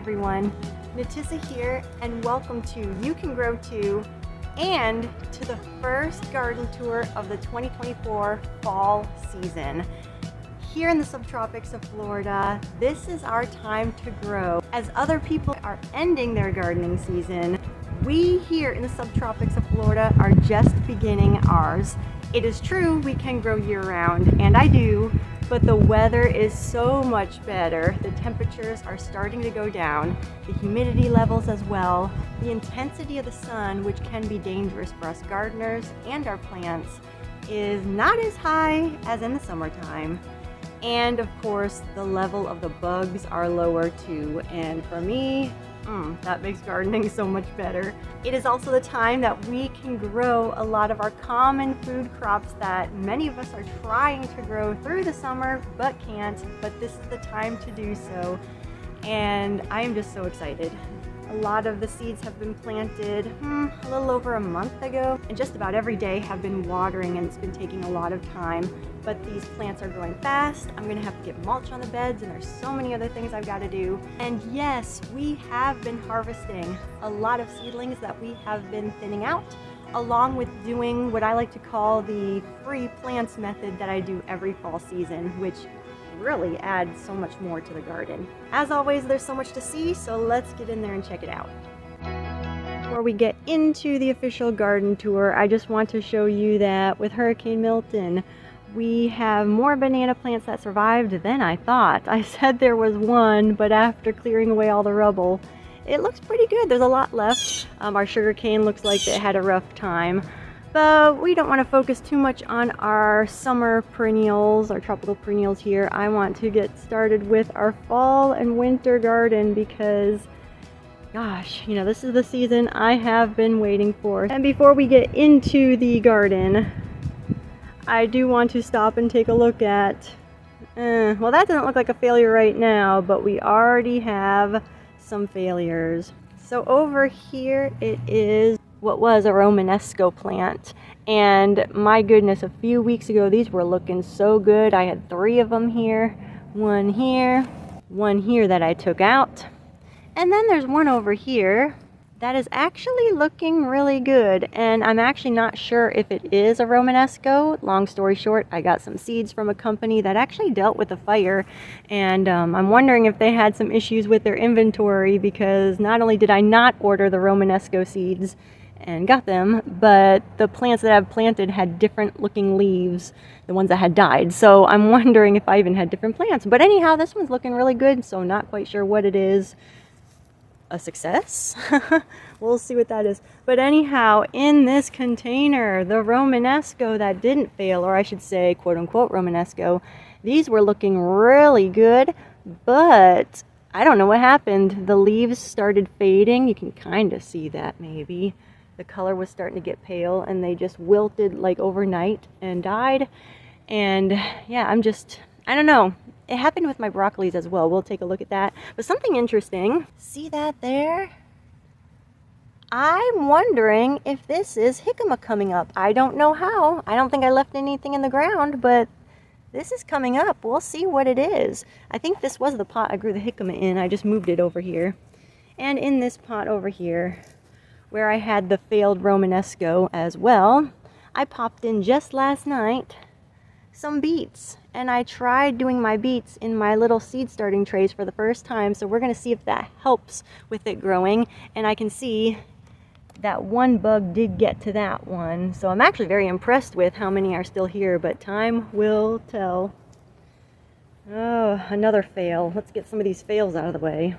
everyone. Natissa here, and welcome to You Can Grow Too, and to the first garden tour of the 2024 fall season. Here in the subtropics of Florida, this is our time to grow. As other people are ending their gardening season, we here in the subtropics of Florida are just beginning ours. It is true we can grow year-round, and I do, but the weather is so much better. The temperatures are starting to go down, the humidity levels as well. The intensity of the sun, which can be dangerous for us gardeners and our plants, is not as high as in the summertime. And of course, the level of the bugs are lower too. And for me, that makes gardening so much better. It is also the time that we can grow a lot of our common food crops that many of us are trying to grow through the summer but can't. But this is the time to do so. And I am just so excited. A lot of the seeds have been planted a little over a month ago, and just about every day have been watering, and it's been taking a lot of time. But these plants are growing fast. I'm gonna have to get mulch on the beds, and there's so many other things I've got to do. And yes, we have been harvesting a lot of seedlings that we have been thinning out, along with doing what I like to call the free plants method that I do every fall season, which really adds so much more to the garden. As always, there's so much to see, so let's get in there and check it out. Before we get into the official garden tour, I just want to show you that with Hurricane Milton, we have more banana plants that survived than I thought. I said there was one, but after clearing away all the rubble, it looks pretty good. There's a lot left. Our sugarcane looks like it had a rough time. But we don't want to focus too much on our summer perennials, our tropical perennials here. I want to get started with our fall and winter garden because, gosh, you know, this is the season I have been waiting for. And before we get into the garden, I do want to stop and take a look at, well, that doesn't look like a failure right now, but we already have some failures. So over here it is what was a Romanesco plant, and my goodness, a few weeks ago these were looking so good. I had 3 of them here, one here that I took out, and then there's one over here that is actually looking really good. And I'm actually not sure if it is a Romanesco. Long story short, I got some seeds from a company that actually dealt with a fire, and I'm wondering if they had some issues with their inventory, because not only did I not order the Romanesco seeds and got them, but the plants that I've planted had different looking leaves, the ones that had died. So I'm wondering if I even had different plants. But anyhow, this one's looking really good, so not quite sure what it is. A success? We'll see what that is. But anyhow, in this container, the Romanesco that didn't fail, or I should say, quote unquote, Romanesco, these were looking really good, but I don't know what happened. The leaves started fading. You can kind of see that maybe. The color was starting to get pale, and they just wilted like overnight and died. And yeah, I don't know. It happened with my broccolis as well. We'll take a look at that. But something interesting, see that there? I'm wondering if this is jicama coming up. I don't know how. I don't think I left anything in the ground, but this is coming up. We'll see what it is. I think this was the pot I grew the jicama in. I just moved it over here. And in this pot over here, where I had the failed Romanesco as well, I popped in just last night some beets, and I tried doing my beets in my little seed starting trays for the first time, so we're going to see if that helps with it growing. And I can see that one bug did get to that one, so I'm actually very impressed with how many are still here, but time will tell. Oh, another fail. Let's get some of these fails out of the way.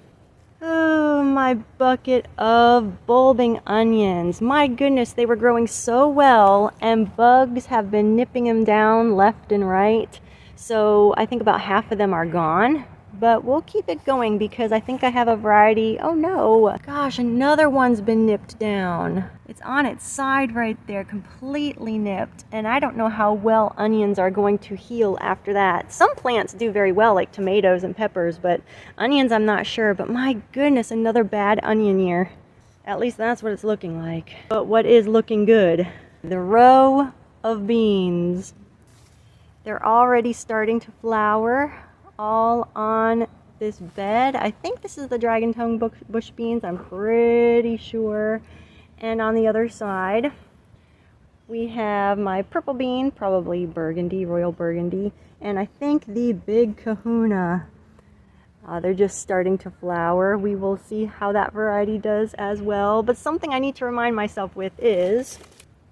Oh, my bucket of bulbing onions. My goodness, they were growing so well, and bugs have been nipping them down left and right. So I think about half of them are gone, but we'll keep it going because I think I have a variety. Oh no, gosh, another one's been nipped down. It's on its side right there, completely nipped, and I don't know how well onions are going to heal after that. Some plants do very well, like tomatoes and peppers, but onions I'm not sure. But my goodness, another bad onion year. At least that's what it's looking like. But what is looking good? The row of beans. They're already starting to flower, all on this bed. I think this is the dragon tongue bush beans, I'm pretty sure. And on the other side, we have my purple bean, probably burgundy, royal burgundy, and I think the big kahuna. They're just starting to flower. We will see how that variety does as well. But something I need to remind myself with is,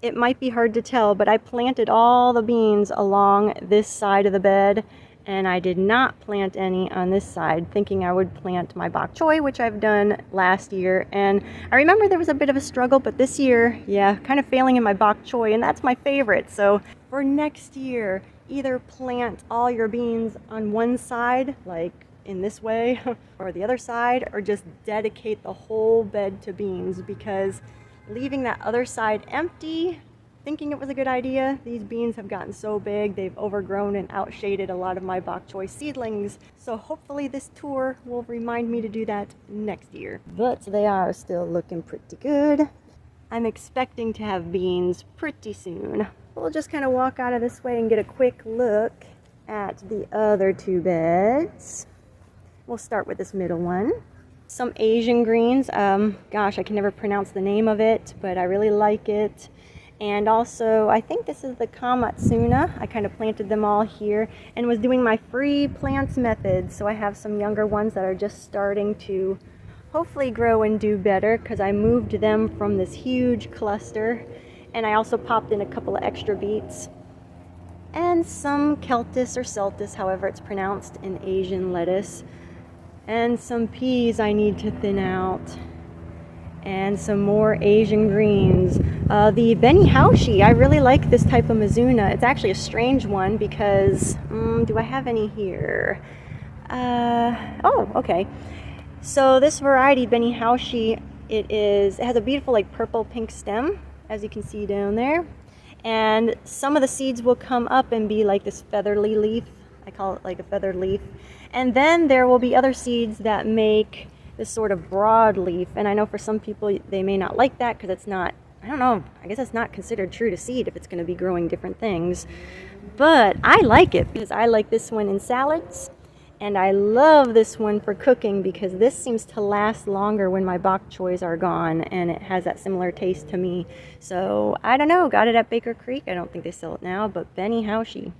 it might be hard to tell, but I planted all the beans along this side of the bed, and I did not plant any on this side, thinking I would plant my bok choy, which I've done last year. And I remember there was a bit of a struggle, but this year, yeah, kind of failing in my bok choy, and that's my favorite. So for next year, either plant all your beans on one side, like in this way, or the other side, or just dedicate the whole bed to beans, because leaving that other side empty, thinking it was a good idea, these beans have gotten so big, they've overgrown and outshaded a lot of my bok choy seedlings. So hopefully this tour will remind me to do that next year. But they are still looking pretty good. I'm expecting to have beans pretty soon. We'll just kind of walk out of this way and get a quick look at the other two beds. We'll start with this middle one. Some Asian greens. Gosh, I can never pronounce the name of it, but I really like it. And also, I think this is the Kamatsuna. I kind of planted them all here and was doing my free plants method. So I have some younger ones that are just starting to hopefully grow and do better, because I moved them from this huge cluster. And I also popped in a couple of extra beets. And some Celtis or Celtis, however it's pronounced, in Asian lettuce. And some peas I need to thin out. And some more Asian greens. The Beni Haushi, I really like this type of Mizuna. It's actually a strange one because, do I have any here? Oh, okay. So this variety, Beni Haushi, it has a beautiful like purple pink stem, as you can see down there. And some of the seeds will come up and be like this featherly leaf. I call it like a feathered leaf. And then there will be other seeds that make this sort of broad leaf. And I know for some people they may not like that because it's not, I don't know, I guess it's not considered true to seed if it's going to be growing different things. But I like it because I like this one in salads. And I love this one for cooking because this seems to last longer when my bok choys are gone, and it has that similar taste to me. So I don't know, got it at Baker Creek. I don't think they sell it now, but Beni Haushi.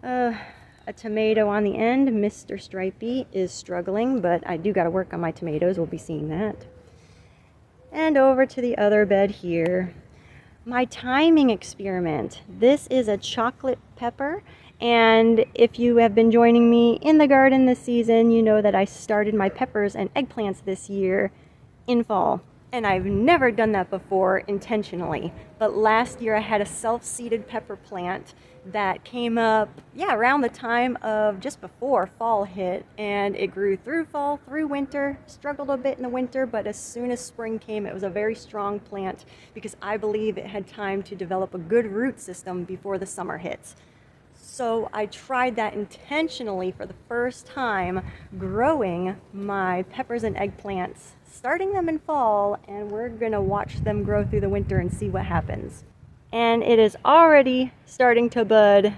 A tomato on the end. Mr. Stripey is struggling, but I do got to work on my tomatoes. We'll be seeing that. And over to the other bed here. My timing experiment. This is a chocolate pepper. And if you have been joining me in the garden this season, you know that I started my peppers and eggplants this year in fall. And I've never done that before intentionally. But last year I had a self-seeded pepper plant that came up, around the time of just before fall hit. And it grew through fall, through winter, struggled a bit in the winter, but as soon as spring came, it was a very strong plant because I believe it had time to develop a good root system before the summer hits. So I tried that intentionally for the first time, growing my peppers and eggplants, starting them in fall, and we're gonna watch them grow through the winter and see what happens. And it is already starting to bud,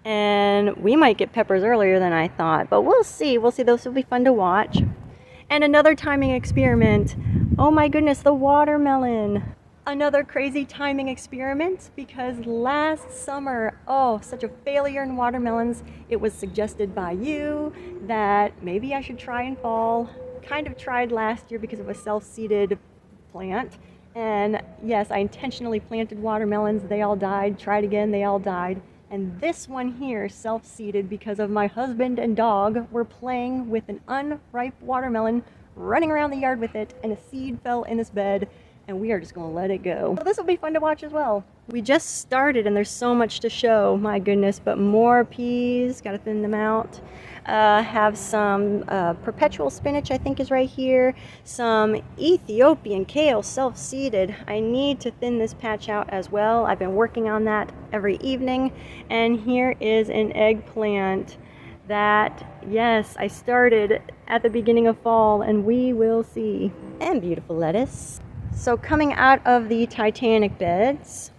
and we might get peppers earlier than I thought, but we'll see. Those will be fun to watch. And another timing experiment. Oh my goodness, the watermelon. Another crazy timing experiment because last summer, such a failure in watermelons, it was suggested by you that maybe I should try in fall. Kind of tried last year because of a self-seeded plant. And yes, I intentionally planted watermelons. They all died. Tried again, they all died. And this one here, self-seeded because of my husband and dog were playing with an unripe watermelon, running around the yard with it, and a seed fell in this bed. And we are just going to let it go. So this will be fun to watch as well. We just started and there's so much to show, my goodness, but more peas, got to thin them out. Have some perpetual spinach, I think is right here. Some Ethiopian kale, self-seeded. I need to thin this patch out as well. I've been working on that every evening. And here is an eggplant that, yes, I started at the beginning of fall, and we will see. And beautiful lettuce. So coming out of the Titanic beds,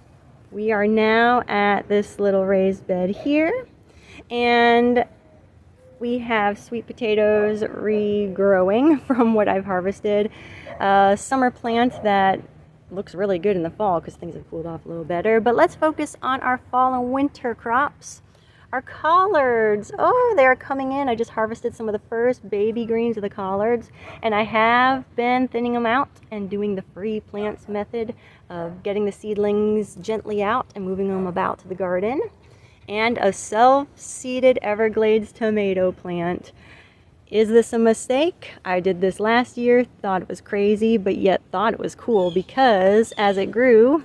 we are now at this little raised bed here. And We have sweet potatoes regrowing from what I've harvested. Summer plant that looks really good in the fall because things have cooled off a little better. But let's focus on our fall and winter crops. Our collards, oh, they're coming in. I just harvested some of the first baby greens of the collards, and I have been thinning them out and doing the free plants method of getting the seedlings gently out and moving them about the garden. And a self-seeded Everglades tomato plant. Is this a mistake? I did this last year, thought it was crazy, but yet thought it was cool because as it grew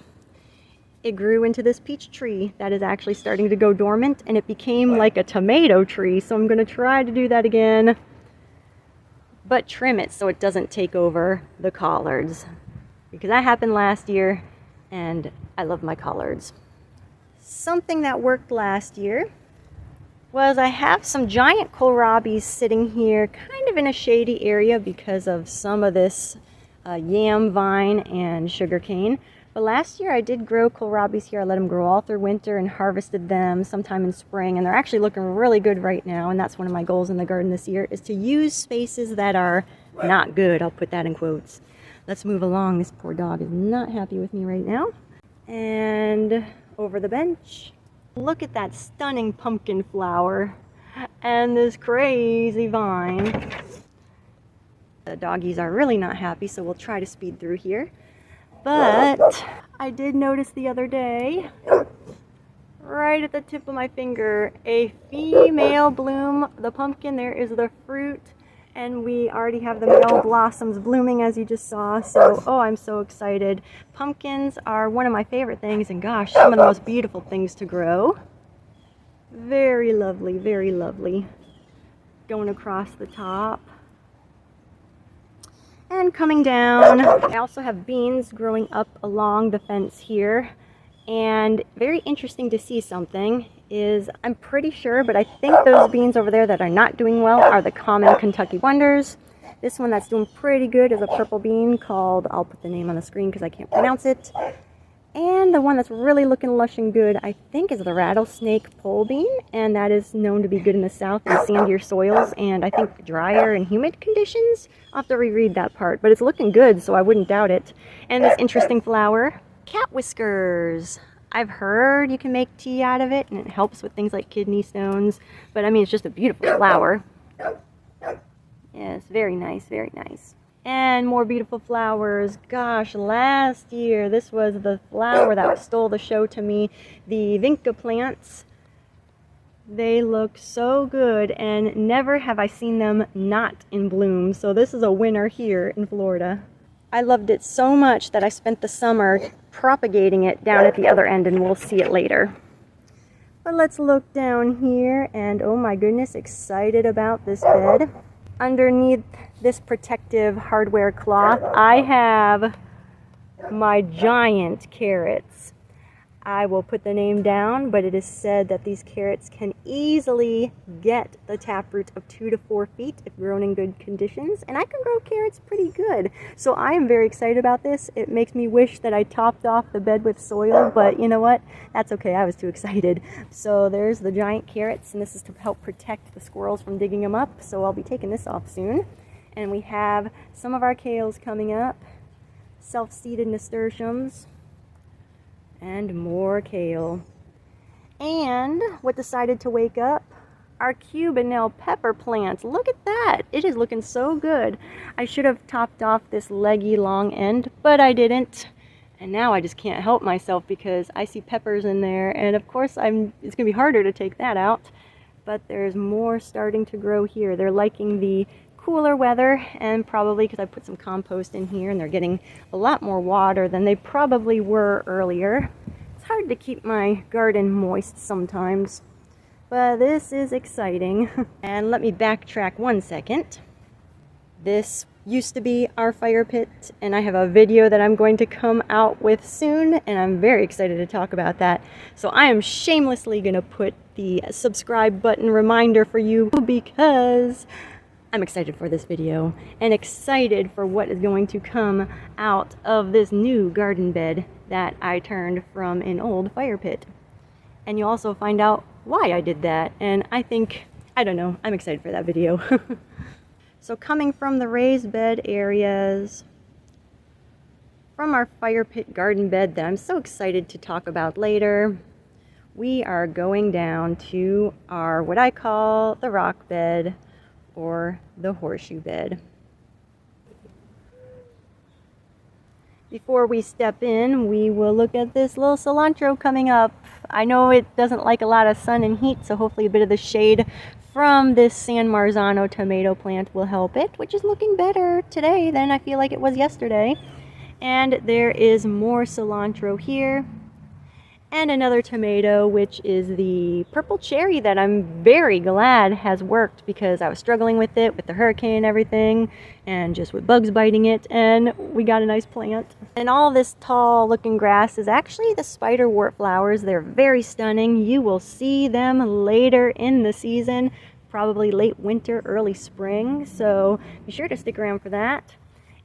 into this peach tree that is actually starting to go dormant, and it became like a tomato tree. So I'm going to try to do that again, but trim it so it doesn't take over the collards, because that happened last year and I love my collards. Something that worked last year was I have some giant kohlrabis sitting here kind of in a shady area because of some of this yam vine and sugarcane. But last year I did grow kohlrabis here. I let them grow all through winter and harvested them sometime in spring, and they're actually looking really good right now. And that's one of my goals in the garden this year, is to use spaces that are not good. I'll put that in quotes. Let's move along. This poor dog is not happy with me right now. And over the bench, look at that stunning pumpkin flower and this crazy vine. The doggies are really not happy, so we'll try to speed through here. But I did notice the other day, right at the tip of my finger, a female bloom. The pumpkin, there is the fruit, and we already have the male blossoms blooming, as you just saw. So, oh, I'm so excited. Pumpkins are one of my favorite things, and gosh, some of the most beautiful things to grow. Very lovely, very lovely. Going across the top. And coming down, I also have beans growing up along the fence here. And very interesting to see something is, I'm pretty sure, but I think those beans over there that are not doing well are the common Kentucky Wonders. This one that's doing pretty good is a purple bean called, I'll put the name on the screen because I can't pronounce it. And the one that's really looking lush and good, I think, is the rattlesnake pole bean, and that is known to be good in the south in sandier soils and I think drier and humid conditions. I'll have to reread that part, but it's looking good, so I wouldn't doubt it. And this interesting flower, cat whiskers. I've heard you can make tea out of it, and it helps with things like kidney stones, but I mean, it's just a beautiful flower. Yes, very nice, very nice. And more beautiful flowers. Gosh, last year this was the flower that stole the show to me. The vinca plants. They look so good, and never have I seen them not in bloom. So this is a winner here in Florida. I loved it so much that I spent the summer propagating it down at the other end, and we'll see it later. But let's look down here, and oh my goodness, excited about this bed. Underneath this protective hardware cloth, I have my giant carrots. I will put the name down, but it is said that these carrots can easily get the taproot of 2 to 4 feet if grown in good conditions, and I can grow carrots pretty good. So I am very excited about this. It makes me wish that I topped off the bed with soil, but you know what? That's okay. I was too excited. So there's the giant carrots, and this is to help protect the squirrels from digging them up. So I'll be taking this off soon. And we have some of our kales coming up, self-seeded nasturtiums, and more kale. And what decided to wake up? Our Cubanelle pepper plant. Look at that. It is looking so good. I should have topped off this leggy long end, but I didn't. And now I just can't help myself because I see peppers in there, and of course it's going to be harder to take that out. But there's more starting to grow here. They're liking the cooler weather, and probably because I put some compost in here and they're getting a lot more water than they probably were earlier. It's hard to keep my garden moist sometimes, but this is exciting. And let me backtrack 1 second. This used to be our fire pit, and I have a video that I'm going to come out with soon, and I'm very excited to talk about that. So I am shamelessly going to put the subscribe button reminder for you because I'm excited for this video and excited for what is going to come out of this new garden bed that I turned from an old fire pit. And you'll also find out why I did that. And I think I don't know, I'm excited for that video. So coming from the raised bed areas, from our fire pit garden bed that I'm so excited to talk about later, we are going down to our, what I call the rock bed or the horseshoe bed. Before we step in, we will look at this little cilantro coming up. I know it doesn't like a lot of sun and heat, so hopefully a bit of the shade from this San Marzano tomato plant will help it, which is looking better today than I feel like it was yesterday. And there is more cilantro here. And another tomato, which is the purple cherry that I'm very glad has worked, because I was struggling with it with the hurricane and everything, and just with bugs biting it, and we got a nice plant. And all this tall looking grass is actually the spiderwort flowers. They're very stunning. You will see them later in the season, probably late winter, early spring, so be sure to stick around for that.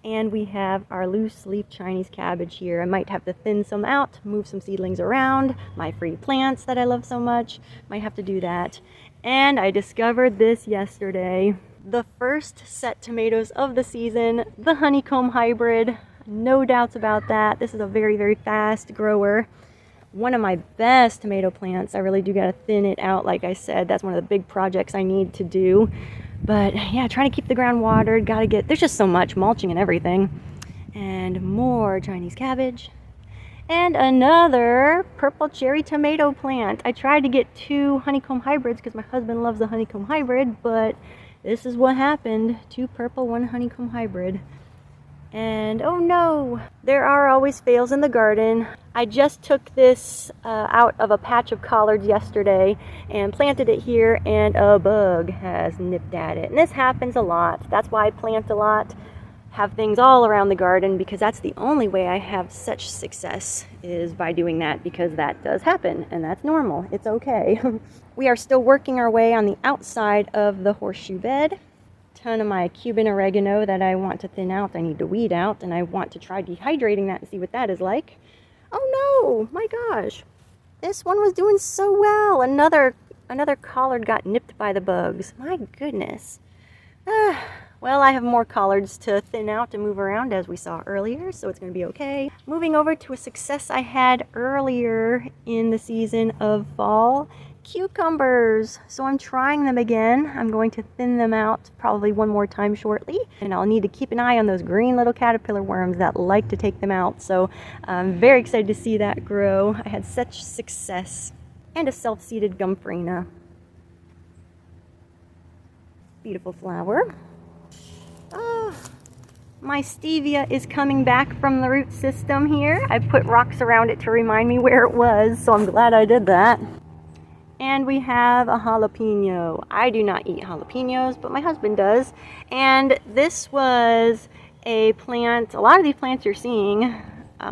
And we have our loose leaf Chinese cabbage here. I might have to thin some out, move some seedlings around. My free plants that I love so much, might have to do that. And I discovered this yesterday. The first set tomatoes of the season, the honeycomb hybrid. No doubts about that. This is a very, very fast grower. One of my best tomato plants. I really do gotta thin it out, like I said. That's one of the big projects I need to do. But yeah, trying to keep the ground watered, gotta get, there's just so much mulching and everything. And more Chinese cabbage. And another purple cherry tomato plant. I tried to get 2 honeycomb hybrids because my husband loves the honeycomb hybrid, but this is what happened. 2 purple, 1 honeycomb hybrid. And oh no, there are always fails in the garden. I just took this out of a patch of collards yesterday and planted it here, and a bug has nipped at it. And this happens a lot. That's why I plant a lot, have things all around the garden, because that's the only way I have such success, is by doing that, because that does happen and that's normal. It's okay. We are still working our way on the outside of the horseshoe bed. Ton of my Cuban oregano that I want to thin out. I need to weed out, and I want to try dehydrating that and see what that is like. Oh no, my gosh. This one was doing so well. Another collard got nipped by the bugs. My goodness. Well, I have more collards to thin out and move around, as we saw earlier, so it's going to be okay. Moving over to a success I had earlier in the season of fall. Cucumbers. So I'm trying them again. I'm going to thin them out probably one more time shortly, and I'll need to keep an eye on those green little caterpillar worms that like to take them out. So I'm very excited to see that grow. I had such success. And a self-seeded Gomphrena. Beautiful flower. My stevia is coming back from the root system here. I put rocks around it to remind me where it was, so I'm glad I did that. And we have a jalapeno. I do not eat jalapenos, but my husband does. And this was a plant, a lot of these plants you're seeing,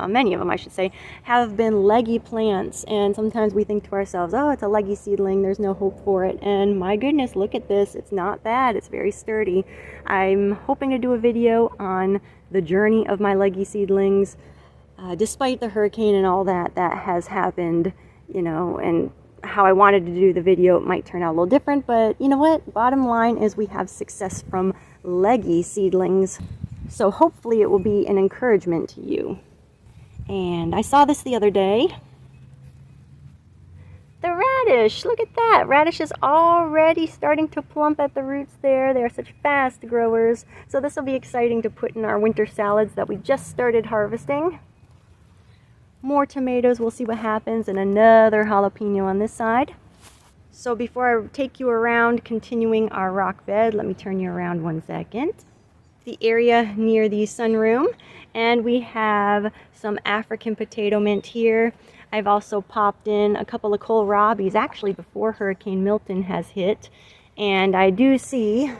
many of them I should say, have been leggy plants. And sometimes we think to ourselves, oh, it's a leggy seedling, there's no hope for it. And my goodness, look at this. It's not bad. It's very sturdy. I'm hoping to do a video on the journey of my leggy seedlings, despite the hurricane and all that has happened, you know, and how I wanted to do the video. It might turn out a little different, but you know what? Bottom line is we have success from leggy seedlings. So hopefully it will be an encouragement to you. And I saw this the other day. The radish, look at that. Radish is already starting to plump at the roots there. They're such fast growers. So this will be exciting to put in our winter salads that we just started harvesting. More tomatoes, we'll see what happens, and another jalapeno on this side. So before I take you around continuing our rock bed, let me turn you around 1 second. The area near the sunroom, and we have some African potato mint here. I've also popped in a couple of kohlrabis, actually before Hurricane Milton has hit, and I do see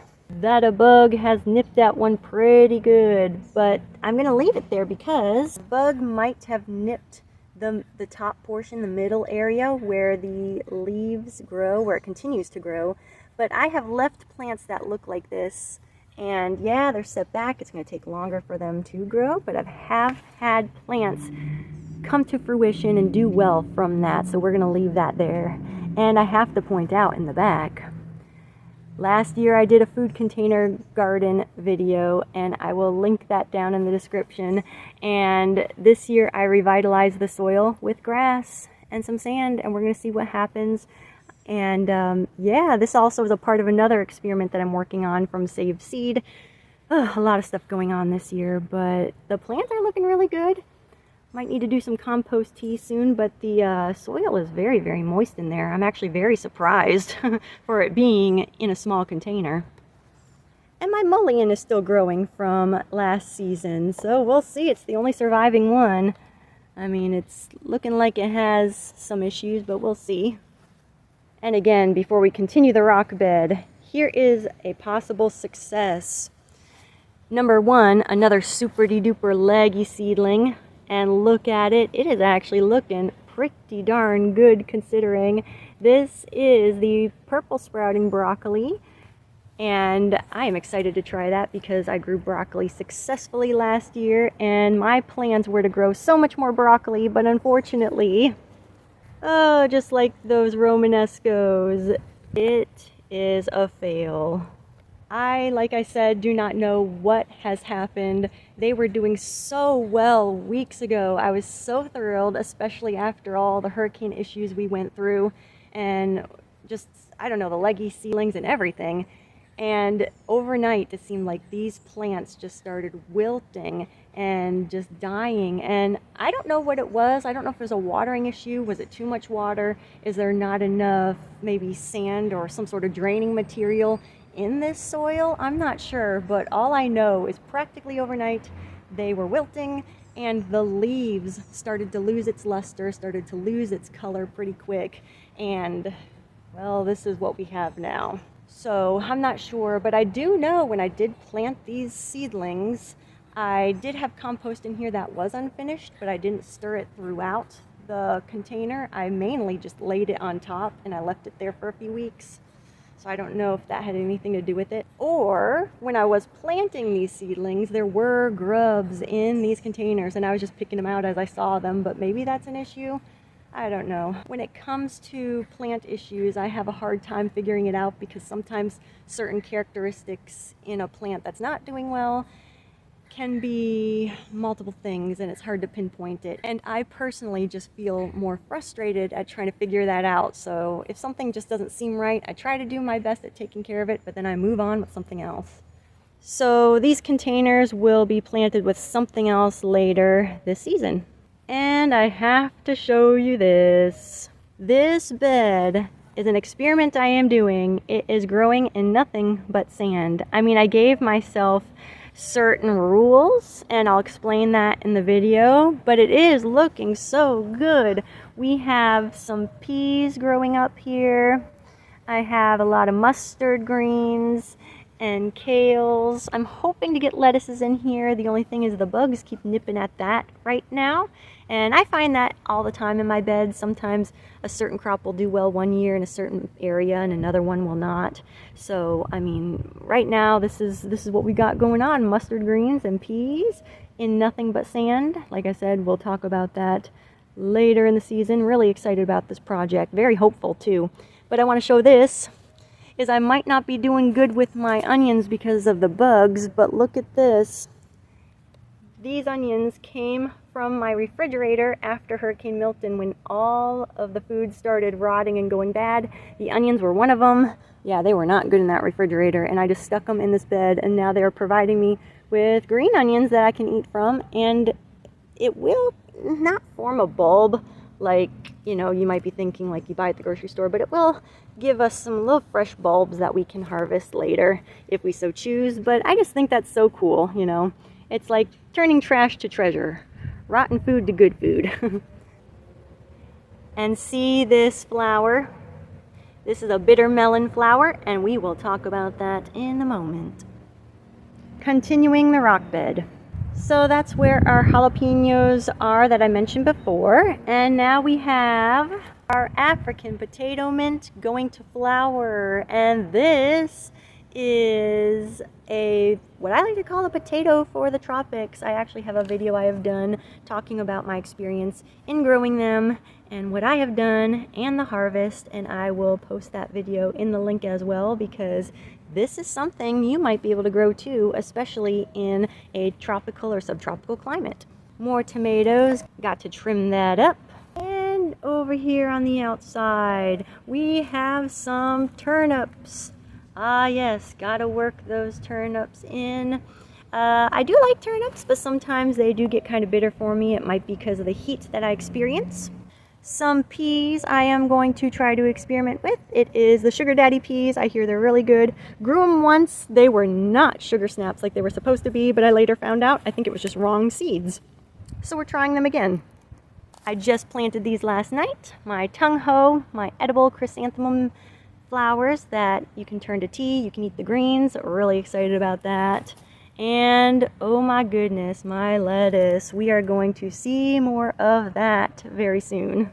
that a bug has nipped at one pretty good, but I'm going to leave it there because the bug might have nipped the top portion, the middle area where the leaves grow, where it continues to grow. But I have left plants that look like this, and yeah, they're set back. It's going to take longer for them to grow, but I have had plants come to fruition and do well from that, so we're going to leave that there. And I have to point out in the back, Last year I did a food container garden video, and I will link that down in the description. And this year I revitalized the soil with grass and some sand, and we're going to see what happens. And yeah, this also is a part of another experiment that I'm working on from Save Seed. A lot of stuff going on this year, but the plants are looking really good. Might need to do some compost tea soon, but the soil is very, very moist in there. I'm actually very surprised for it being in a small container. And my mullein is still growing from last season, so we'll see. It's the only surviving one. I mean, it's looking like it has some issues, but we'll see. And again, before we continue the rock bed, here is a possible success. Number one, another super-de-duper leggy seedling. And look at it, it is actually looking pretty darn good considering. This is the purple sprouting broccoli, and I am excited to try that because I grew broccoli successfully last year, and my plans were to grow so much more broccoli, but unfortunately, oh, just like those Romanescos, it is a fail. Like I said, do not know what has happened. They were doing so well weeks ago. I was so thrilled, especially after all the hurricane issues we went through and just, I don't know, the leggy ceilings and everything. And overnight, it seemed like these plants just started wilting and just dying. And I don't know what it was. I don't know if it was a watering issue. Was it too much water? Is there not enough maybe sand or some sort of draining material in this soil? I'm not sure, but all I know is practically overnight they were wilting and the leaves started to lose its luster, started to lose its color pretty quick, and well, this is what we have now. So I'm not sure, but I do know when I did plant these seedlings, I did have compost in here that was unfinished, but I didn't stir it throughout the container. I mainly just laid it on top and I left it there for a few weeks. So I don't know if that had anything to do with it. Or when I was planting these seedlings, there were grubs in these containers and I was just picking them out as I saw them, but maybe that's an issue. I don't know. When it comes to plant issues, I have a hard time figuring it out because sometimes certain characteristics in a plant that's not doing well can be multiple things and it's hard to pinpoint it. And I personally just feel more frustrated at trying to figure that out. So if something just doesn't seem right, I try to do my best at taking care of it, but then I move on with something else. So these containers will be planted with something else later this season. And I have to show you this. This bed is an experiment I am doing. It is growing in nothing but sand. I mean, I gave myself certain rules and I'll explain that in the video, but it is looking so good. We have some peas growing up here. I have a lot of mustard greens and kales. I'm hoping to get lettuces in here. The only thing is the bugs keep nipping at that right now. And I find that all the time in my bed. Sometimes a certain crop will do well one year in a certain area and another one will not. So, I mean, right now this is what we got going on. Mustard greens and peas in nothing but sand. Like I said, we'll talk about that later in the season. Really excited about this project. Very hopeful too. But I want to show this. I might not be doing good with my onions because of the bugs, but look at this. These onions came from my refrigerator after Hurricane Milton when all of the food started rotting and going bad. The onions were one of them. Yeah, they were not good in that refrigerator, and I just stuck them in this bed, and now they're providing me with green onions that I can eat from, and it will not form a bulb like, you know, you might be thinking like you buy at the grocery store, but it will give us some little fresh bulbs that we can harvest later if we so choose. But I just think that's so cool, you know. It's like turning trash to treasure, rotten food to good food. And see this flower? This is a bitter melon flower, and we will talk about that in a moment. Continuing the rock bed. So that's where our jalapenos are that I mentioned before. And now we have our African potato mint going to flower. And this is what I like to call a potato for the tropics. I actually have a video I have done talking about my experience in growing them and what I have done and the harvest, and I will post that video in the link as well, because this is something you might be able to grow too, especially in a tropical or subtropical climate. More tomatoes, got to trim that up. And over here on the outside, we have some turnips. Ah yes, gotta work those turnips in. I do like turnips, but sometimes they do get kind of bitter for me. It might be because of the heat that I experience. Some peas I am going to try to experiment with. It is the Sugar Daddy peas. I hear they're really good. Grew them once. They were not sugar snaps like they were supposed to be, but I later found out I think it was just wrong seeds. So we're trying them again. I just planted these last night. My tung ho, my edible chrysanthemum flowers that you can turn to tea. You can eat the greens. Really excited about that. And oh my goodness, my lettuce. We are going to see more of that very soon.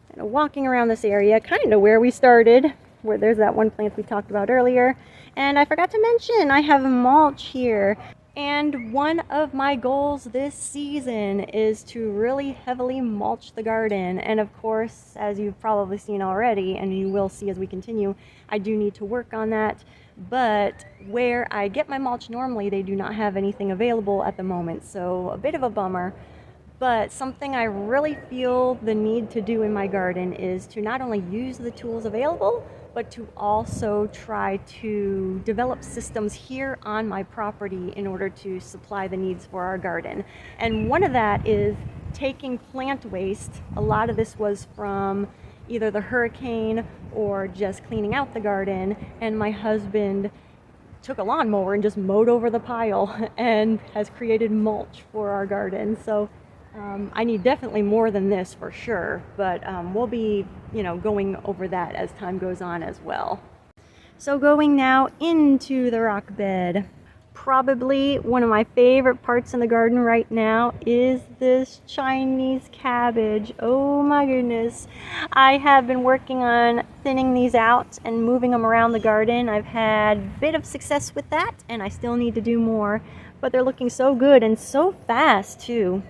And walking around this area, kind of where we started, where there's that one plant we talked about earlier. And I forgot to mention, I have mulch here. And one of my goals this season is to really heavily mulch the garden. And of course, as you've probably seen already, and you will see as we continue, I do need to work on that. But where I get my mulch normally, they do not have anything available at the moment. So a bit of a bummer. But something I really feel the need to do in my garden is to not only use the tools available, but to also try to develop systems here on my property in order to supply the needs for our garden. And one of that is taking plant waste. A lot of this was from either the hurricane or just cleaning out the garden, and my husband took a lawnmower and just mowed over the pile and has created mulch for our garden. So I need definitely more than this for sure, but we'll be, going over that as time goes on as well. So going now into the rock bed. Probably one of my favorite parts in the garden right now is this Chinese cabbage. Oh my goodness. I have been working on thinning these out and moving them around the garden. I've had a bit of success with that, and I still need to do more, but they're looking so good and so fast too.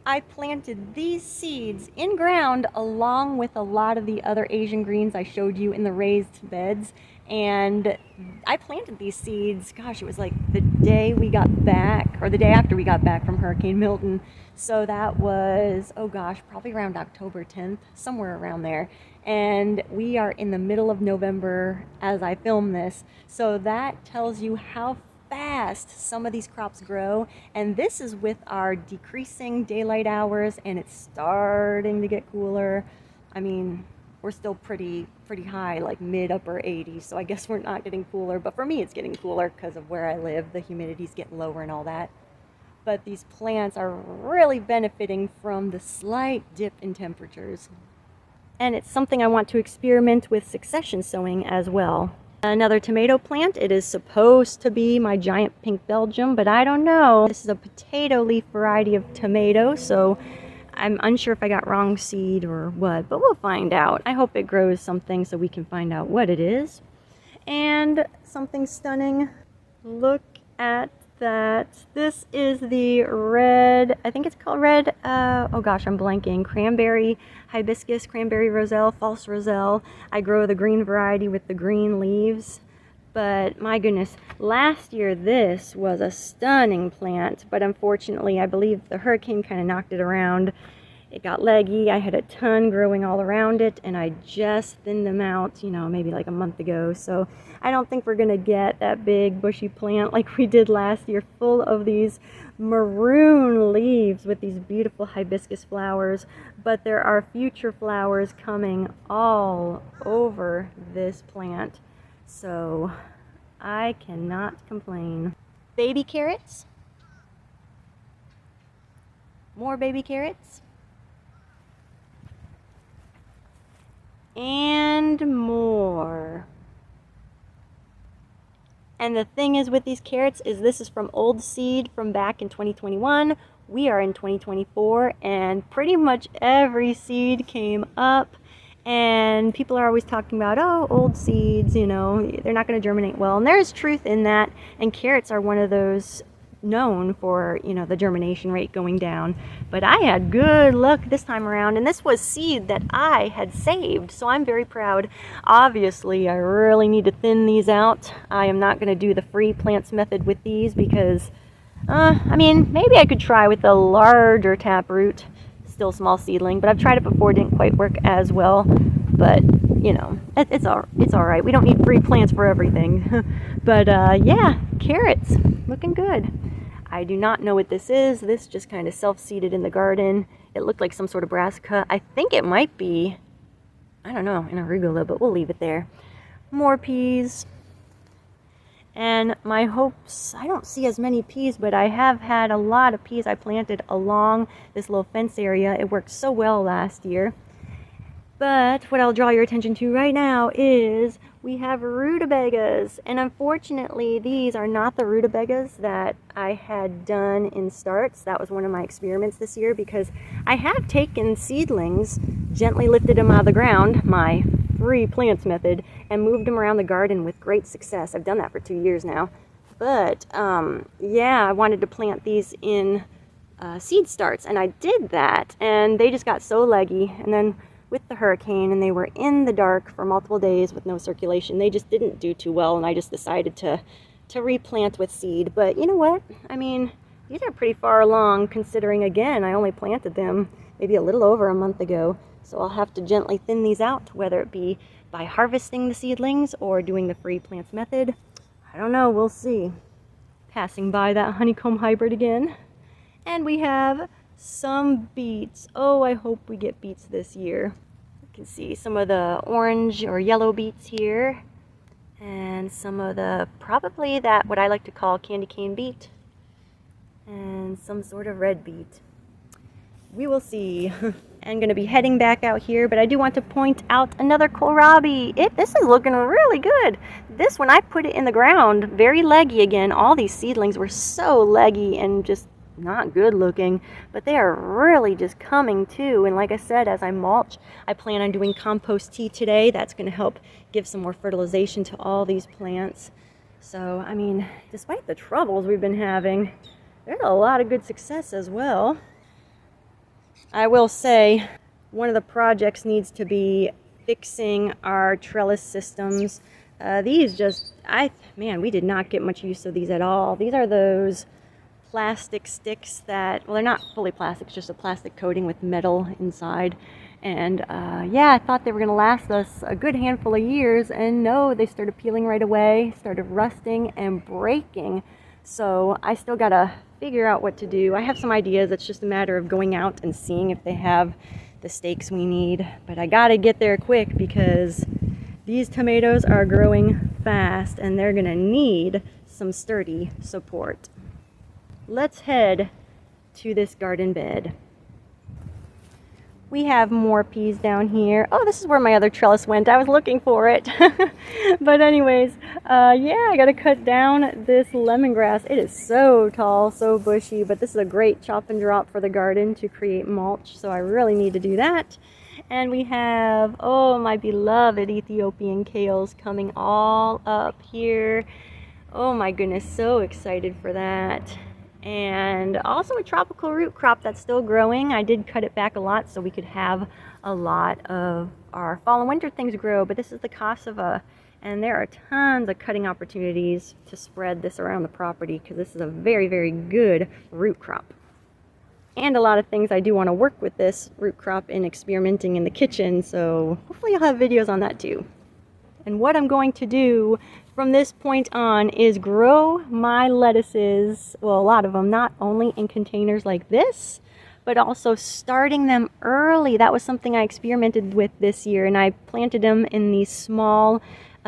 I planted these seeds in ground along with a lot of the other Asian greens I showed you in the raised beds. And I planted these seeds, gosh, it was like the day we got back, or the day after we got back from Hurricane Milton. So that was, oh gosh, probably around October 10th, somewhere around there. And we are in the middle of November as I film this. So that tells you how fast some of these crops grow. And this is with our decreasing daylight hours, and it's starting to get cooler. I mean, we're still pretty high, like mid-upper 80s, so I guess we're not getting cooler. But for me, it's getting cooler because of where I live. The humidity's getting lower and all that. But these plants are really benefiting from the slight dip in temperatures. And it's something I want to experiment with succession sowing as well. Another tomato plant. It is supposed to be my giant pink Belgium, but I don't know. This is a potato leaf variety of tomato, so I'm unsure if I got wrong seed or what, but we'll find out. I hope it grows something so we can find out what it is. And something stunning. Look at that. This is the red, I think it's called red, oh gosh, I'm blanking. Cranberry hibiscus, cranberry roselle, false roselle. I grow the green variety with the green leaves. But my goodness, last year this was a stunning plant, but unfortunately I believe the hurricane kind of knocked it around. It got leggy. I had a ton growing all around it, and I just thinned them out, maybe like a month ago. So I don't think we're gonna get that big bushy plant like we did last year, full of these maroon leaves with these beautiful hibiscus flowers. But there are future flowers coming all over this plant. So I cannot complain. Baby carrots. More baby carrots. And more. And the thing is with these carrots is this is from old seed from back in 2021. We are in 2024, and pretty much every seed came up. And people are always talking about, oh, old seeds, you know, they're not going to germinate well. And there's truth in that. And carrots are one of those known for, you know, the germination rate going down. But I had good luck this time around, and this was seed that I had saved, so I'm very proud. Obviously, I really need to thin these out. I am not going to do the free plants method with these because, I mean, maybe I could try with a larger taproot, still small seedling, but I've tried it before, it didn't quite work as well. But you know, it's all right. We don't need free plants for everything. But yeah, carrots looking good. I do not know what this is. This just kind of self-seeded in the garden. It looked like some sort of brassica. I think it might be, I don't know, an arugula, but we'll leave it there. More peas. And my hopes, I don't see as many peas, but I have had a lot of peas I planted along this little fence area. It worked so well last year. But what I'll draw your attention to right now is we have rutabagas, and unfortunately these are not the rutabagas that I had done in starts. That was one of my experiments this year, because I have taken seedlings, gently lifted them out of the ground, my free plants method, and moved them around the garden with great success. I've done that for 2 years now. But yeah, I wanted to plant these in seed starts, and I did that, and they just got so leggy. And then with the hurricane, and they were in the dark for multiple days with no circulation, they just didn't do too well, and I just decided to replant with seed. But you know what? I mean, these are pretty far along, considering, again, I only planted them maybe a little over a month ago. So I'll have to gently thin these out, whether it be by harvesting the seedlings or doing the free plants method. I don't know, we'll see. Passing by that honeycomb hybrid again. And we have some beets. Oh, I hope we get beets this year. You can see some of the orange or yellow beets here, and some of the, probably that, what I like to call candy cane beet, and some sort of red beet. We will see. I'm going to be heading back out here, but I do want to point out another kohlrabi. This is looking really good. This, when I put it in the ground, very leggy again. All these seedlings were so leggy and just not good looking, but they are really just coming to. And like I said, as I mulch, I plan on doing compost tea today. That's going to help give some more fertilization to all these plants. So, I mean, despite the troubles we've been having, there's a lot of good success as well. I will say one of the projects needs to be fixing our trellis systems. These just, man, we did not get much use of these at all. These are those plastic sticks that, well, they're not fully plastic, it's just a plastic coating with metal inside. And yeah, I thought they were going to last us a good handful of years, and no, they started peeling right away, started rusting and breaking. So I still got to figure out what to do. I have some ideas. It's just a matter of going out and seeing if they have the stakes we need. But I got to get there quick, because these tomatoes are growing fast and they're going to need some sturdy support. Let's head to this garden bed. We have more peas down here. Oh, this is where my other trellis went. I was looking for it. But anyways, yeah, I gotta cut down this lemongrass. It is so tall, so bushy, but this is a great chop and drop for the garden to create mulch, so I really need to do that. And we have, oh, my beloved Ethiopian kales coming all up here. Oh my goodness, so excited for that. And also a tropical root crop that's still growing. I did cut it back a lot so we could have a lot of our fall and winter things grow, but this is the cassava, and there are tons of cutting opportunities to spread this around the property, because this is a very, very good root crop. And a lot of things I do want to work with this root crop in experimenting in the kitchen, so hopefully I'll have videos on that too. And what I'm going to do from this point on is grow my lettuces, well, a lot of them, not only in containers like this, but also starting them early. That was something I experimented with this year, and I planted them in these small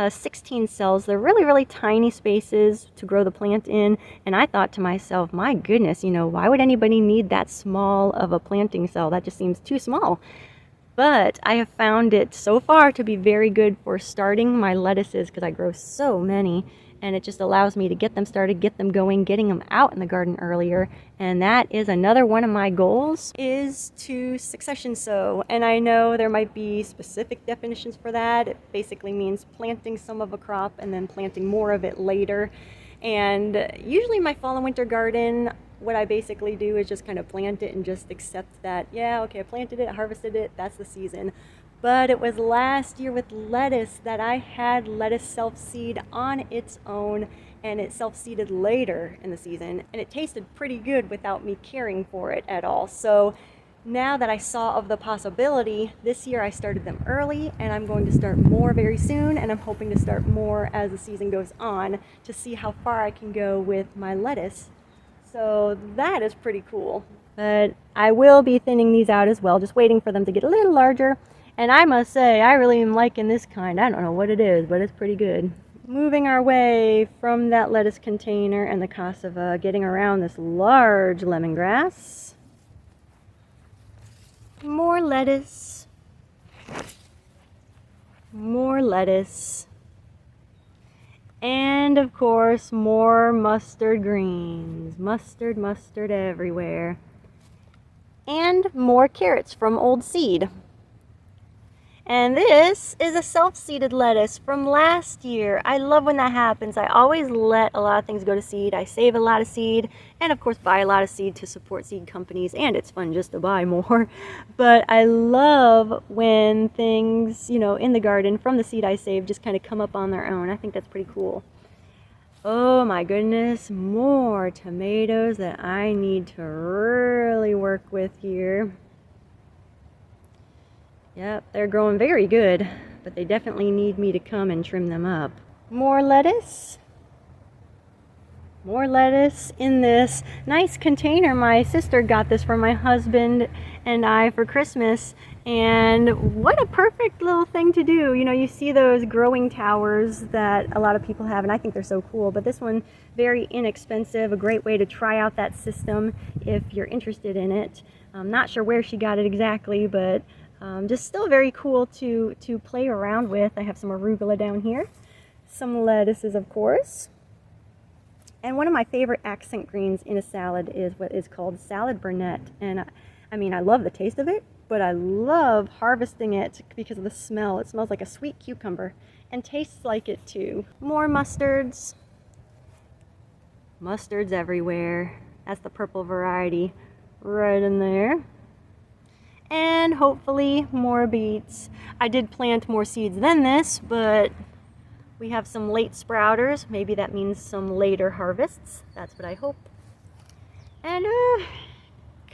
16 cells. They're really, really tiny spaces to grow the plant in, and I thought to myself, my goodness, you know, why would anybody need that small of a planting cell? That just seems too small. But I have found it so far to be very good for starting my lettuces, because I grow so many, and it just allows me to get them started, get them going, getting them out in the garden earlier. And that is another one of my goals, is to succession sow. And I know there might be specific definitions for that. It basically means planting some of a crop and then planting more of it later. And usually my fall and winter garden, what I basically do is just kind of plant it and just accept that, yeah, okay, I planted it, harvested it, that's the season. But it was last year with lettuce that I had lettuce self-seed on its own, and it self-seeded later in the season, and it tasted pretty good without me caring for it at all. So now that I saw of the possibility, this year I started them early, and I'm going to start more very soon, and I'm hoping to start more as the season goes on to see how far I can go with my lettuce. So that is pretty cool. But I will be thinning these out as well, just waiting for them to get a little larger. And I must say, I really am liking this kind. I don't know what it is, but it's pretty good. Moving our way from that lettuce container and the cassava, getting around this large lemongrass. More lettuce. More lettuce. And of course, more mustard greens. Mustard everywhere. And more carrots from old seed. And this is a self-seeded lettuce from last year. I love when that happens. I always let a lot of things go to seed. I save a lot of seed and of course buy a lot of seed to support seed companies, and it's fun just to buy more. But I love when things, you know, in the garden from the seed I saved just kind of come up on their own. I think that's pretty cool. Oh my goodness, more tomatoes that I need to really work with here. Yep, they're growing very good, but they definitely need me to come and trim them up. More lettuce. More lettuce in this nice container. My sister got this for my husband and I for Christmas, and what a perfect little thing to do. You know, you see those growing towers that a lot of people have, and I think they're so cool, but this one, very inexpensive, a great way to try out that system if you're interested in it. I'm not sure where she got it exactly, but just still very cool to play around with. I have some arugula down here, some lettuces of course, and one of my favorite accent greens in a salad is what is called salad burnet. And I mean, I love the taste of it, but I love harvesting it because of the smell. It smells like a sweet cucumber and tastes like it too. More mustards. Mustards everywhere. That's the purple variety right in there. And hopefully more beets. I did plant more seeds than this, but we have some late sprouters. Maybe that means some later harvests. That's what I hope. And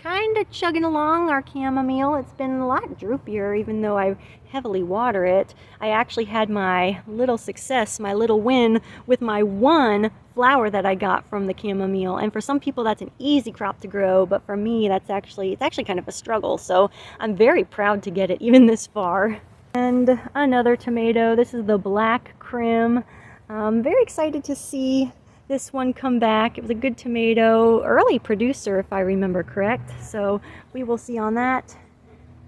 kind of chugging along our chamomile. It's been a lot droopier, even though I heavily water it. I actually had my little success, my little win with my one flower that I got from the chamomile. And for some people that's an easy crop to grow, but for me it's actually kind of a struggle. So I'm very proud to get it even this far. And another tomato. This is the black crim. I'm very excited to see this one come back. It was a good tomato, early producer if I remember correct. So we will see on that.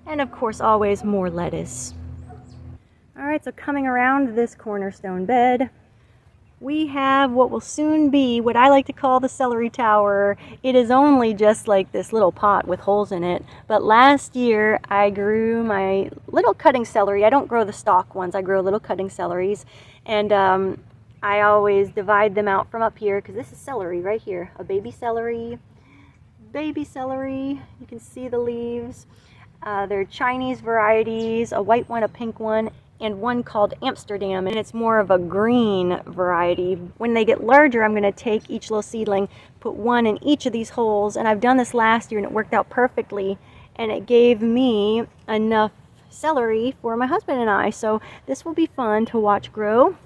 And of course always more lettuce. Alright, so coming around this cornerstone bed, we have what will soon be what I like to call the celery tower. It is only just like this little pot with holes in it, but last year I grew my little cutting celery. I don't grow the stalk ones, I grow little cutting celeries, and I always divide them out from up here because this is celery right here, a baby celery, you can see the leaves. They're Chinese varieties, a white one, a pink one, and one called Amsterdam, and it's more of a green variety. When they get larger, I'm going to take each little seedling, put one in each of these holes, and I've done this last year and it worked out perfectly, and it gave me enough celery for my husband and I. So this will be fun to watch grow.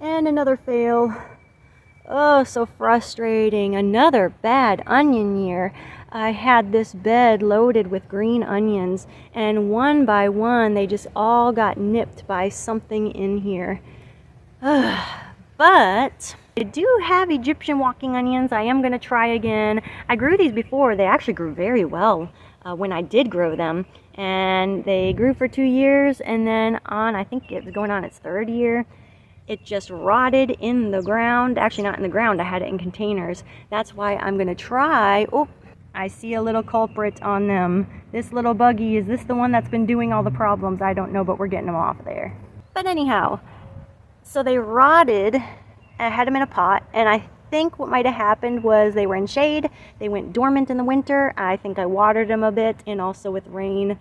And another fail. Oh, so frustrating. Another bad onion year. I had this bed loaded with green onions, and one by one they just all got nipped by something in here. But I do have Egyptian walking onions. I am going to try again. I grew these before. They actually grew very well when I did grow them, and they grew for 2 years, and then on, I think it was going on its 3rd year. It just rotted in the ground. Actually, not in the ground. I had it in containers. That's why I'm going to try. Oh, I see a little culprit on them. This little buggy, is this the one that's been doing all the problems? I don't know, but we're getting them off there. But anyhow, so they rotted. I had them in a pot, and I think what might have happened was they were in shade. They went dormant in the winter. I think I watered them a bit, and also with rain,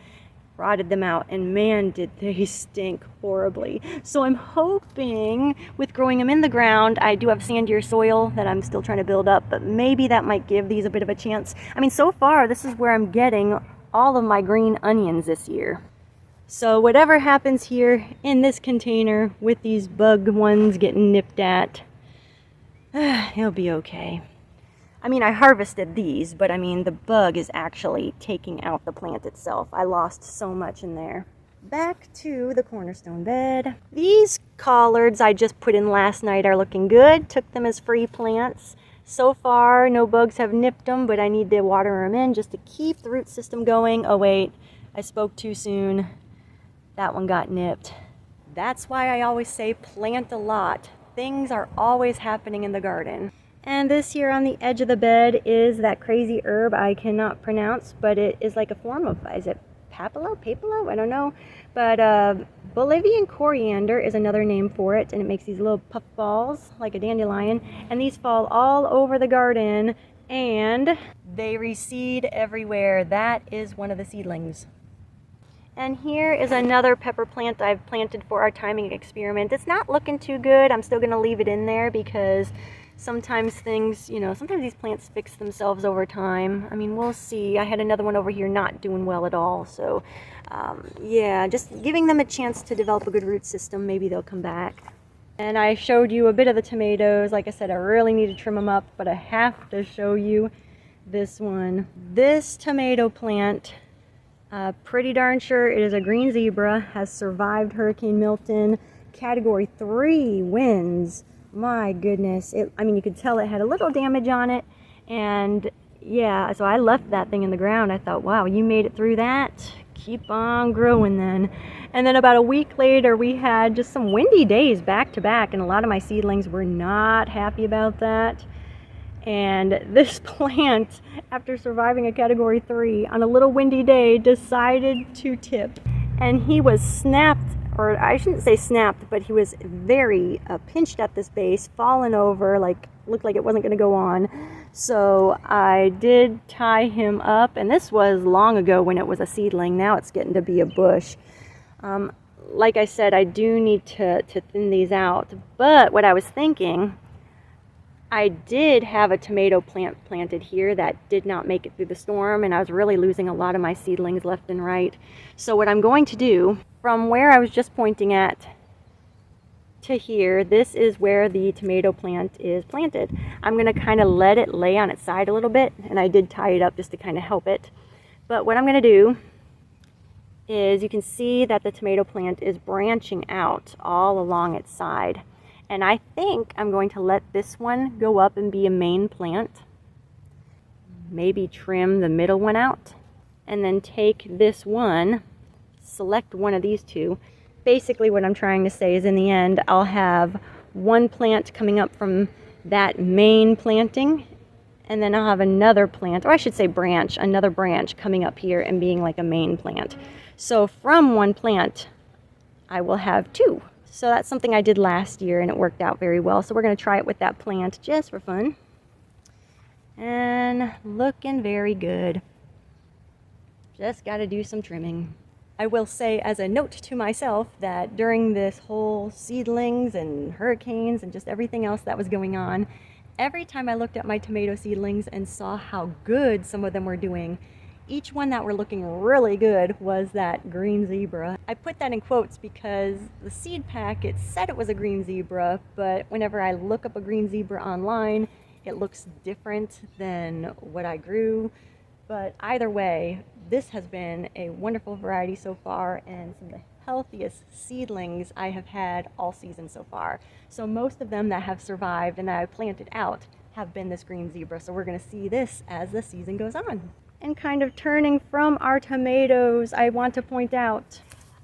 rotted them out, and man, did they stink horribly. So I'm hoping with growing them in the ground, I do have sandier soil that I'm still trying to build up, but maybe that might give these a bit of a chance. I mean, so far, this is where I'm getting all of my green onions this year. So whatever happens here in this container with these bug ones getting nipped at, it'll be okay. I mean, I harvested these, but I mean, the bug is actually taking out the plant itself. I lost so much in there. Back to the cornerstone bed. These collards I just put in last night are looking good. Took them as free plants. So far, no bugs have nipped them, but I need to water them in just to keep the root system going. Oh wait, I spoke too soon. That one got nipped. That's why I always say plant a lot. Things are always happening in the garden. And this here on the edge of the bed is that crazy herb I cannot pronounce, but it is like a form of, is it papilo? Papilo? I don't know. But Bolivian coriander is another name for it, and it makes these little puff balls like a dandelion. And these fall all over the garden, and they reseed everywhere. That is one of the seedlings. And here is another pepper plant I've planted for our timing experiment. It's not looking too good. I'm still going to leave it in there because sometimes things, sometimes these plants fix themselves over time. I mean, we'll see. I had another one over here not doing well at all. So, yeah, just giving them a chance to develop a good root system. Maybe they'll come back. And I showed you a bit of the tomatoes. Like I said, I really need to trim them up, but I have to show you this one. This tomato plant, pretty darn sure it is a green zebra, has survived Hurricane Milton. Category 3 winds. My goodness. I mean, you could tell it had a little damage on it. And yeah, so I left that thing in the ground. I thought, wow, you made it through that. Keep on growing then. And then about a week later, we had just some windy days back to back. And a lot of my seedlings were not happy about that. And this plant, after surviving a category 3 on a little windy day, decided to tip. And he was snapped, or I shouldn't say snapped, but he was very pinched at this base, fallen over, looked like it wasn't going to go on. So I did tie him up, and this was long ago when it was a seedling. Now it's getting to be a bush. Like I said, I do need to thin these out. But what I was thinking, I did have a tomato plant planted here that did not make it through the storm, and I was really losing a lot of my seedlings left and right. So what I'm going to do, from where I was just pointing at to here, this is where the tomato plant is planted. I'm going to kind of let it lay on its side a little bit, and I did tie it up just to kind of help it. But what I'm going to do is, you can see that the tomato plant is branching out all along its side. And I think I'm going to let this one go up and be a main plant. Maybe trim the middle one out. And then take this one, select one of these two. Basically what I'm trying to say is, in the end, I'll have one plant coming up from that main planting. And then I'll have another plant, or I should say branch, another branch coming up here and being like a main plant. So from one plant, I will have two. So that's something I did last year, and it worked out very well. So we're going to try it with that plant just for fun. And looking very good. Just got to do some trimming. I will say as a note to myself that during this whole seedlings and hurricanes and just everything else that was going on, every time I looked at my tomato seedlings and saw how good some of them were doing, each one that were looking really good was that green zebra. I put that in quotes because the seed packet said it was a green zebra, but whenever I look up a green zebra online, it looks different than what I grew. But either way, this has been a wonderful variety so far, and some of the healthiest seedlings I have had all season so far. So most of them that have survived and that I planted out have been this green zebra. So we're going to see this as the season goes on. And kind of turning from our tomatoes, I want to point out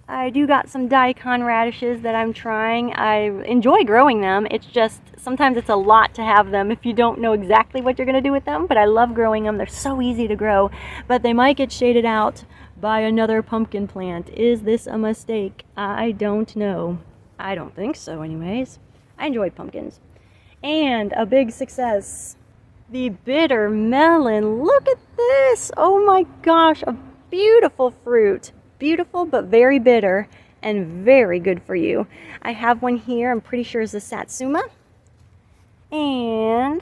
I do got some daikon radishes that I'm trying. I enjoy growing them. It's just sometimes it's a lot to have them if you don't know exactly what you're going to do with them, but I love growing them. They're so easy to grow, but they might get shaded out by another pumpkin plant. Is this a mistake? I don't know. I don't think so anyways. I enjoy pumpkins. And a big success, the bitter melon. Look at this. Oh my gosh, a beautiful fruit. Beautiful but very bitter and very good for you. I have one here, I'm pretty sure is the Satsuma. And